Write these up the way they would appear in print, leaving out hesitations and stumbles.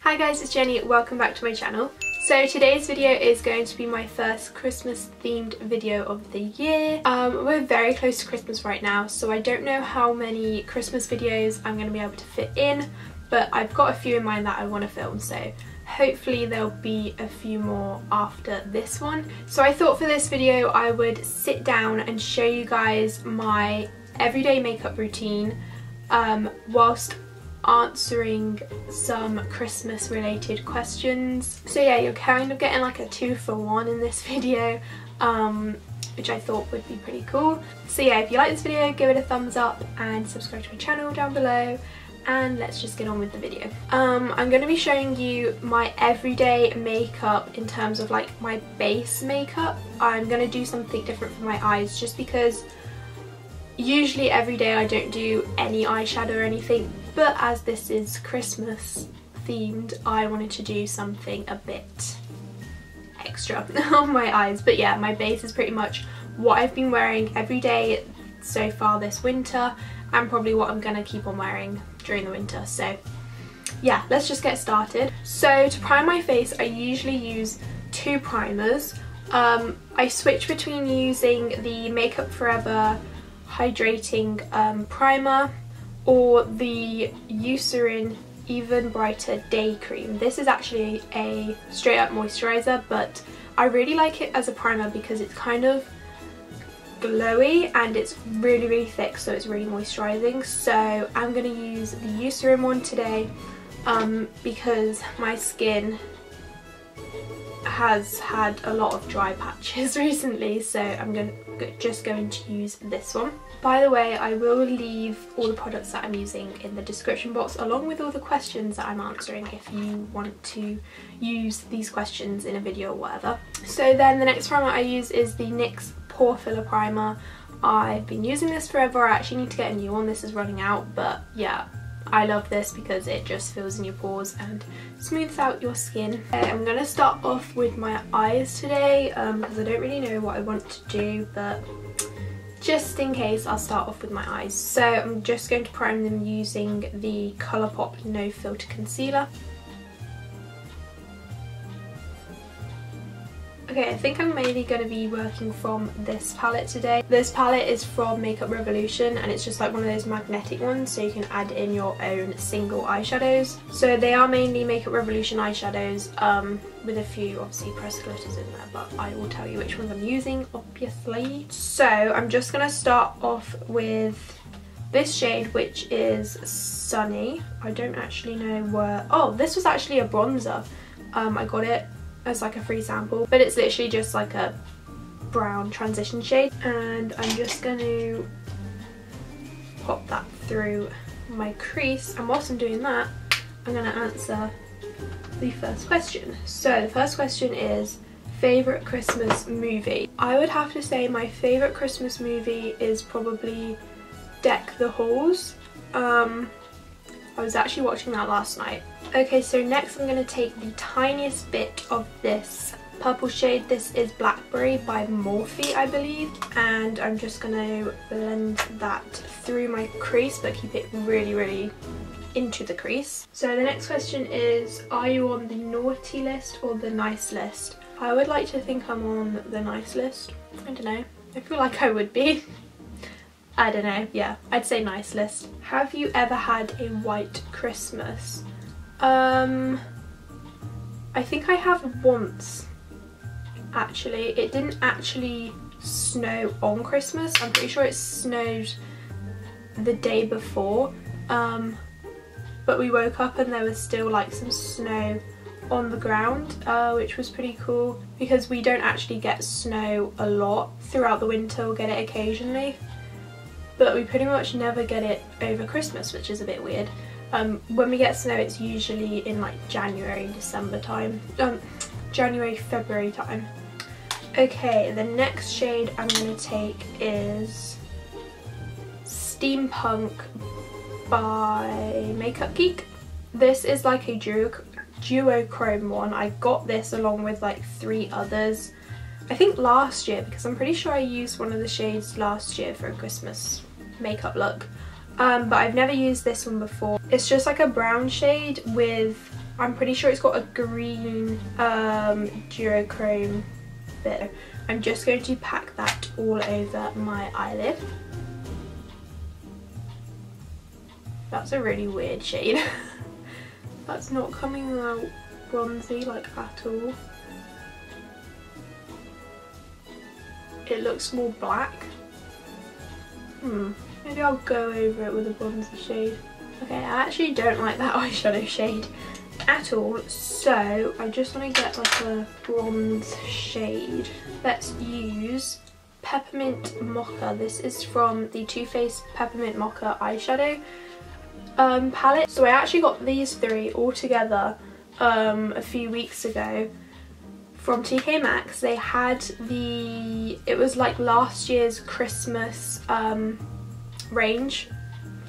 Hi guys, it's Jenny, welcome back to my channel. So today's video is going to be my first Christmas themed video of the year. We're very close to Christmas right now, so I don't know how many Christmas videos I'm going to be able to fit in, but I've got a few in mind that I want to film, so hopefully there'll be a few more after this one. So I thought for this video I would sit down and show you guys my everyday makeup routine whilst answering some Christmas related questions. So yeah, you're kind of getting like a 2-for-1 in this video, which I thought would be pretty cool. So yeah, if you like this video, give it a thumbs up and subscribe to my channel down below, and let's just get on with the video. I'm going to be showing you my everyday makeup in terms of like my base makeup. I'm going to do something different for my eyes just because usually every day I don't do any eyeshadow or anything, but as this is Christmas themed, I wanted to do something a bit extra on my eyes. But yeah, my base is pretty much what I've been wearing every day so far this winter, and probably what I'm gonna keep on wearing during the winter. So yeah, let's just get started. So to prime my face, I usually use 2 primers. I switch between using the Makeup Forever hydrating primer or the Eucerine Even Brighter Day Cream. This is actually a straight up moisturizer, but I really like it as a primer because it's kind of glowy and it's really thick, so it's really moisturizing. So I'm going to use the Eucerine one today because my skin has had a lot of dry patches recently, so I'm just going to use this one. By the way, I will leave all the products that I'm using in the description box, along with all the questions that I'm answering if you want to use these questions in a video or whatever. So then the next primer I use is the NYX Pore Filler Primer. I've been using this forever. I actually need to get a new one, this is running out, but yeah, I love this because it just fills in your pores and smooths out your skin. I'm going to start off with my eyes today because I don't really know what I want to do, but just in case I'll start off with my eyes. So I'm just going to prime them using the Colourpop No Filter Concealer. Okay, I think I'm mainly going to be working from this palette today. This palette is from Makeup Revolution and it's just like one of those magnetic ones, so you can add in your own single eyeshadows. So they are mainly Makeup Revolution eyeshadows with a few obviously pressed glitters in there, but I will tell you which ones I'm using obviously. So I'm just going to start off with this shade, which is Sunny. I don't actually know where... Oh, this was actually a bronzer. I got it as like a free sample, but it's literally just like a brown transition shade, and I'm just going to pop that through my crease, and whilst I'm doing that I'm going to answer the first question. So the first question is favourite Christmas movie. I would have to say my favourite Christmas movie is probably Deck the Halls. I was actually watching that last night. Okay, so next I'm going to take the tiniest bit of this purple shade. This is Blackberry by Morphe, I believe, and I'm just going to blend that through my crease, but keep it really into the crease. So the next question is, are you on the naughty list or the nice list? I would like to think I'm on the nice list. I don't know, I feel like I would be. I don't know, yeah, I'd say nice list. Have you ever had a white Christmas? I think I have once, actually. It didn't actually snow on Christmas. I'm pretty sure it snowed the day before, but we woke up and there was still like some snow on the ground, which was pretty cool because we don't actually get snow a lot throughout the winter. We'll get it occasionally, but we pretty much never get it over Christmas, which is a bit weird. When we get snow, it's usually in like January, December time. January, February time. Okay, the next shade I'm going to take is Steampunk by Makeup Geek. This is like a duochrome one. I got this along with like 3 others, I think last year, because I'm pretty sure I used one of the shades last year for a Christmas makeup look. But I've never used this one before. It's just like a brown shade with I'm pretty sure it's got a green duochrome bit. I'm just going to pack that all over my eyelid. That's a really weird shade. That's not coming out bronzy like at all. It looks more black. Maybe I'll go over it with a bronzy shade. Okay, I actually don't like that eyeshadow shade at all, so I just want to get like a bronze shade. Let's use Peppermint Mocha. This is from the Too Faced Peppermint Mocha eyeshadow palette. So I actually got these three all together a few weeks ago from TK Maxx. They had it was like last year's Christmas range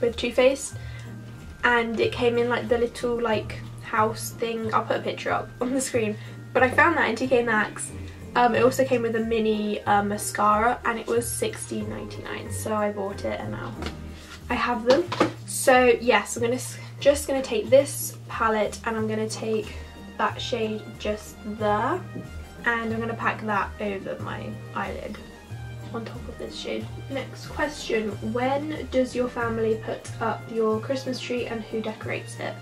with Too Faced, and it came in like the little like house thing. I'll put a picture up on the screen, but I found that in TK Maxx. It also came with a mini mascara, and it was $16.99, so I bought it and now I have them. So yes, I'm just gonna take this palette and I'm gonna take that shade just there, and I'm gonna pack that over my eyelid on top of this shade. Next question: when does your family put up your Christmas tree and who decorates it?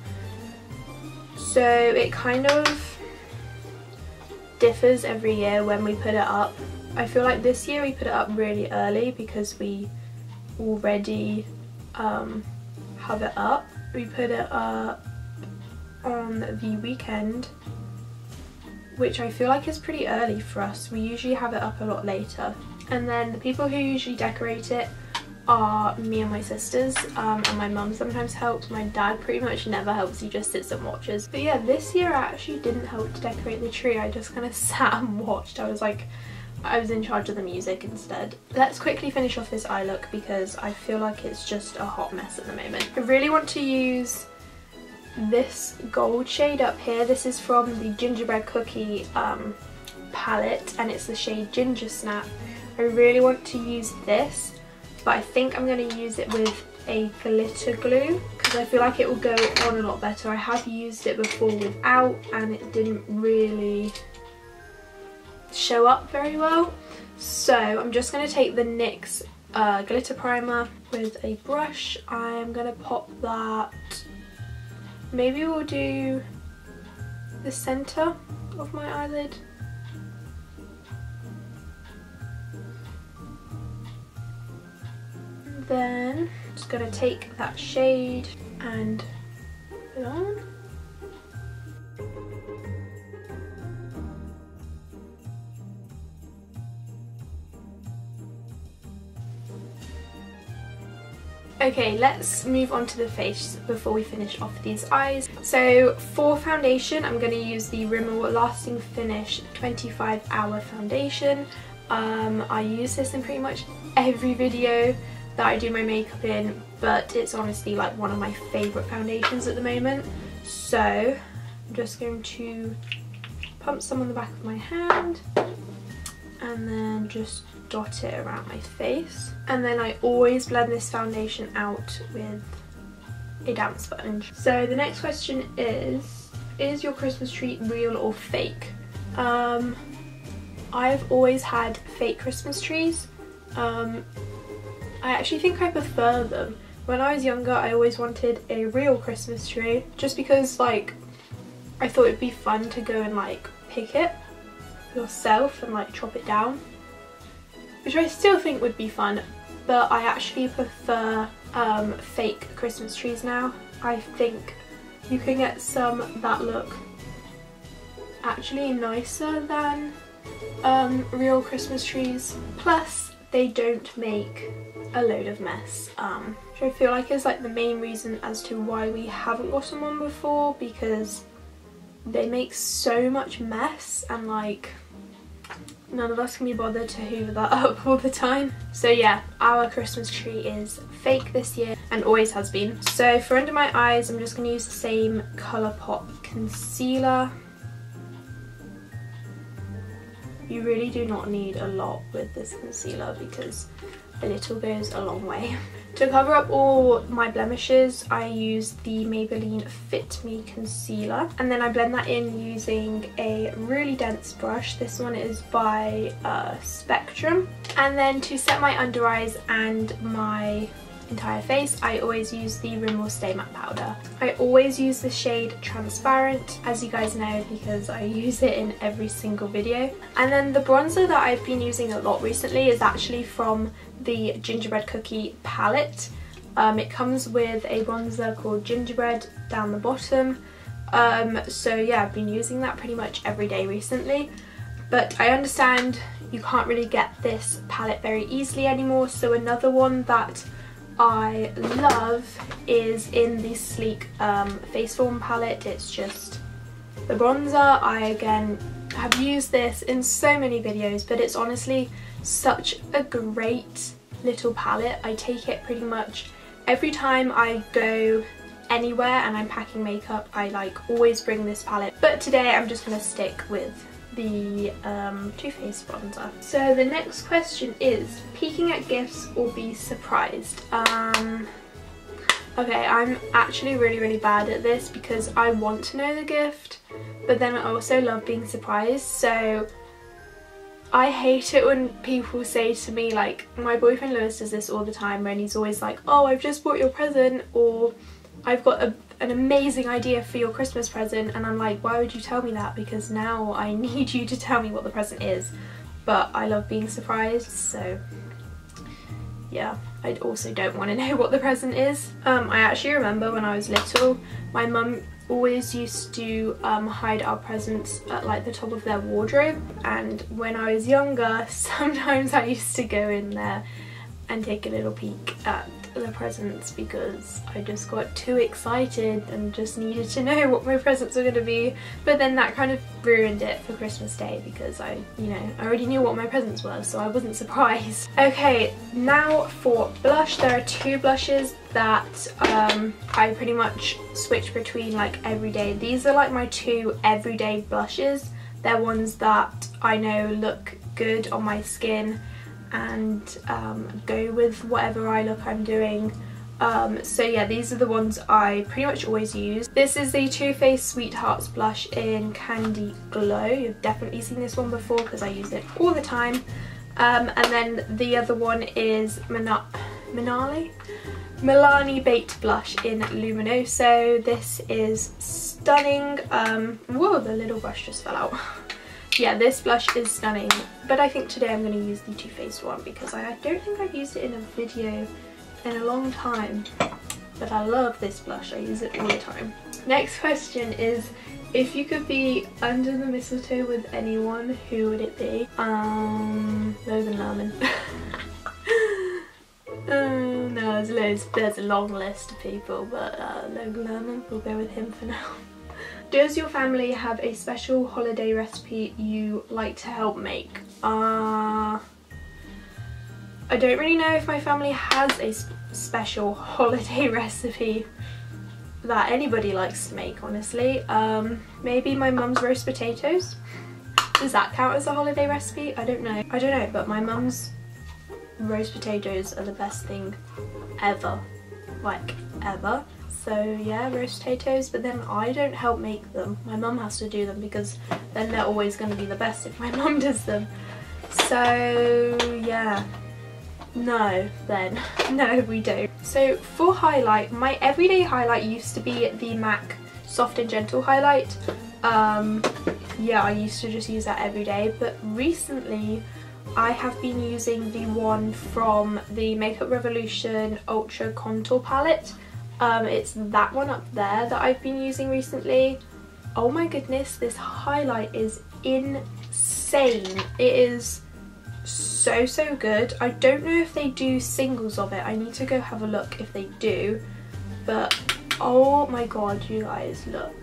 So it kind of differs every year when we put it up. I feel like this year we put it up really early because we already have it up. We put it up on the weekend, which I feel like is pretty early for us. We usually have it up a lot later. And then the people who usually decorate it are me and my sisters, and my mum sometimes helps. My dad pretty much never helps, he just sits and watches. But yeah, this year I actually didn't help to decorate the tree. I just kind of sat and watched. I was in charge of the music instead. Let's quickly finish off this eye look because I feel like it's just a hot mess at the moment. I really want to use this gold shade up here. This is from the Gingerbread Cookie palette, and it's the shade Ginger Snap. I really want to use this, but I think I'm going to use it with a glitter glue because I feel like it will go on a lot better. I have used it before without and it didn't really show up very well. So I'm just going to take the NYX glitter primer with a brush. I'm going to pop that, maybe we'll do the centre of my eyelid. Then I'm just going to take that shade and put it on. Okay, let's move on to the face before we finish off these eyes. So for foundation, I'm going to use the Rimmel Lasting Finish 25 Hour Foundation. I use this in pretty much every video that I do my makeup in, but it's honestly like one of my favourite foundations at the moment. So I'm just going to pump some on the back of my hand and then just dot it around my face. And then I always blend this foundation out with a damp sponge. So the next question is your Christmas tree real or fake? I've always had fake Christmas trees. I actually think I prefer them. When I was younger, I always wanted a real Christmas tree just because like I thought it'd be fun to go and like pick it yourself and like chop it down, which I still think would be fun, but I actually prefer fake Christmas trees now. I think you can get some that look actually nicer than real Christmas trees, plus they don't make a load of mess, which I feel like is like the main reason as to why we haven't gotten one before, because they make so much mess and like none of us can be bothered to hoover that up all the time. So yeah, our Christmas tree is fake this year and always has been. So for under my eyes, I'm just going to use the same Colourpop concealer. You really do not need a lot with this concealer because a little goes a long way. To cover up all my blemishes, I use the Maybelline Fit Me concealer, and then I blend that in using a really dense brush. This one is by Spectrum. And then to set my under eyes and my entire face, I always use the Rimmel Stay Matte Powder. I always use the shade Transparent, as you guys know, because I use it in every single video. And then the bronzer that I've been using a lot recently is actually from the Gingerbread Cookie palette. It comes with a bronzer called Gingerbread down the bottom. So yeah, I've been using that pretty much every day recently. But I understand you can't really get this palette very easily anymore, so another one that I love is in the Sleek Face Form palette. It's just the bronzer. I again have used this in so many videos, but it's honestly such a great little palette. I take it pretty much every time I go anywhere and I'm packing makeup. I like always bring this palette, but today I'm just going to stick with the Too Faced bronzer. So the next question is peeking at gifts or be surprised. Okay, I'm actually really bad at this because I want to know the gift, but then I also love being surprised. So I hate it when people say to me, like, my boyfriend Lewis does this all the time, when he's always like, oh, I've just bought your present, or I've got an amazing idea for your Christmas present, and I'm like, why would you tell me that? Because now I need you to tell me what the present is. But I love being surprised, so yeah, I also don't want to know what the present is. I actually remember when I was little, my mum always used to hide our presents at like the top of their wardrobe, and when I was younger sometimes I used to go in there and take a little peek at the presents because I just got too excited and just needed to know what my presents were going to be. But then that kind of ruined it for Christmas Day because I already knew what my presents were, so I wasn't surprised. Okay, now for blush. There are two blushes that I pretty much switch between like every day. These are like my two everyday blushes. They're ones that I know look good on my skin and go with whatever eye look I'm doing. So yeah, these are the ones I pretty much always use. This is the Too Faced Sweethearts blush in Candy Glow. You've definitely seen this one before because I use it all the time. And then the other one is Milani Baked Blush in Luminoso. This is stunning. Whoa, the little brush just fell out. Yeah, this blush is stunning, but I think today I'm going to use the Too Faced one because I don't think I've used it in a video in a long time, but I love this blush. I use it all the time. Next question is, if you could be under the mistletoe with anyone, who would it be? Logan Lerman. No, there's a long list of people, but Logan Lerman, we'll go with him for now. Does your family have a special holiday recipe you like to help make? I don't really know if my family has a special holiday recipe that anybody likes to make, honestly. Maybe my mum's roast potatoes. Does that count as a holiday recipe? I don't know, but my mum's roast potatoes are the best thing ever, like ever. So yeah, roast potatoes, but then I don't help make them. My mum has to do them because then they're always going to be the best if my mum does them. So yeah, no then. No, we don't. So for highlight, my everyday highlight used to be the MAC Soft and Gentle highlight. Yeah, I used to just use that every day, but recently I have been using the one from the Makeup Revolution Ultra Contour palette. It's that one up there that I've been using recently. Oh my goodness, this highlight is insane. It is so good. I don't know if they do singles of it. I need to go have a look if they do. But oh my god, you guys, look.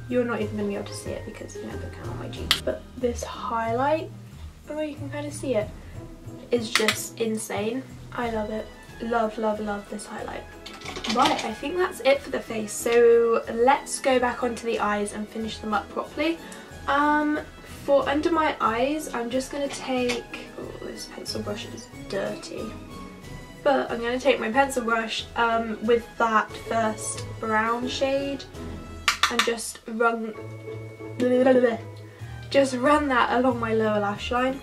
You're not even going to be able to see it because you never can on my cheek. But this highlight, oh, you can kind of see it, is just insane. I love it. Love this highlight. Right, I think that's it for the face, so let's go back onto the eyes and finish them up properly. For under my eyes, I'm just going to take, oh, this pencil brush is dirty, But I'm going to take my pencil brush with that first brown shade and just run that along my lower lash line.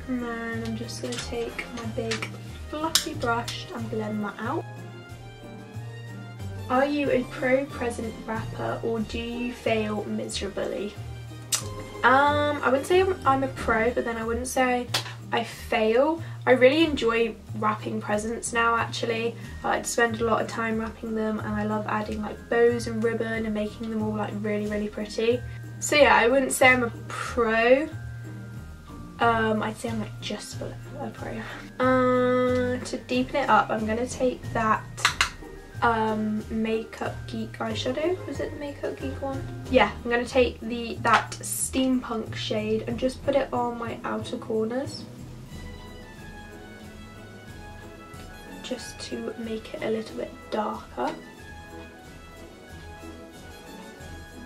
And then I'm just going to take my big fluffy brush and blend that out. Are you a pro present wrapper or do you fail miserably? I wouldn't say I'm a pro, but then I wouldn't say I fail. I really enjoy wrapping presents now actually. I like to spend a lot of time wrapping them, and I love adding like bows and ribbon and making them all like really pretty. So yeah, I wouldn't say I'm a pro. I'd say I'm like just below a pro. To deepen it up, I'm going to take that Makeup Geek eyeshadow. Was it the Makeup Geek one? Yeah, I'm going to take that steampunk shade and just put it on my outer corners, just to make it a little bit darker.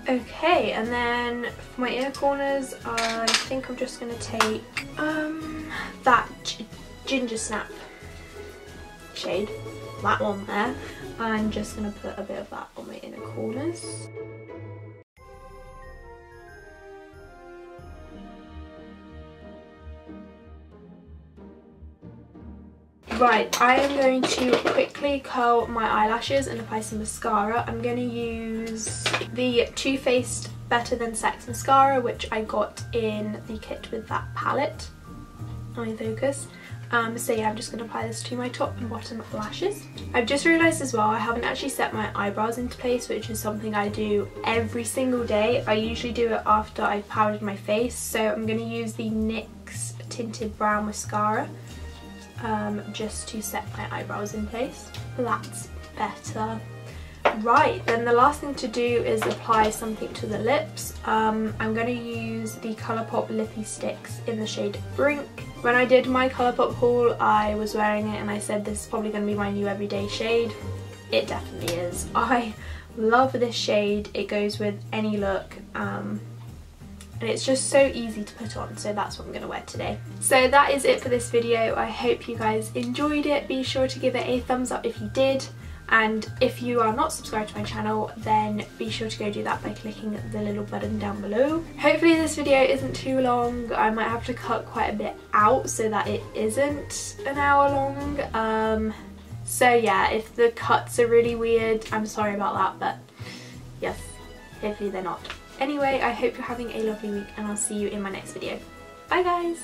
Okay, and then for my inner corners, I think I'm just going to take that Ginger Snap shade, that one there. I'm just going to put a bit of that on my inner corners. Right, I am going to quickly curl my eyelashes and apply some mascara. I'm going to use the Too Faced Better Than Sex mascara, which I got in the kit with that palette on my focus. So yeah, I'm just going to apply this to my top and bottom lashes. I've just realised as well I haven't actually set my eyebrows into place, which is something I do every single day. I usually do it after I've powdered my face, so I'm going to use the NYX Tinted Brow Mascara just to set my eyebrows in place. That's better. Right, then the last thing to do is apply something to the lips. I'm going to use the Colourpop Lippy Sticks in the shade Brink. When I did my Colourpop haul, I was wearing it and I said this is probably going to be my new everyday shade. It definitely is. I love this shade. It goes with any look. And it's just so easy to put on, so that's what I'm going to wear today. So that is it for this video. I hope you guys enjoyed it. Be sure to give it a thumbs up if you did, and if you are not subscribed to my channel, then be sure to go do that by clicking the little button down below. Hopefully this video isn't too long. I might have to cut quite a bit out so that it isn't an hour long. So yeah, if the cuts are really weird, I'm sorry about that, but yes, hopefully they're not. Anyway, I hope you're having a lovely week and I'll see you in my next video. Bye guys!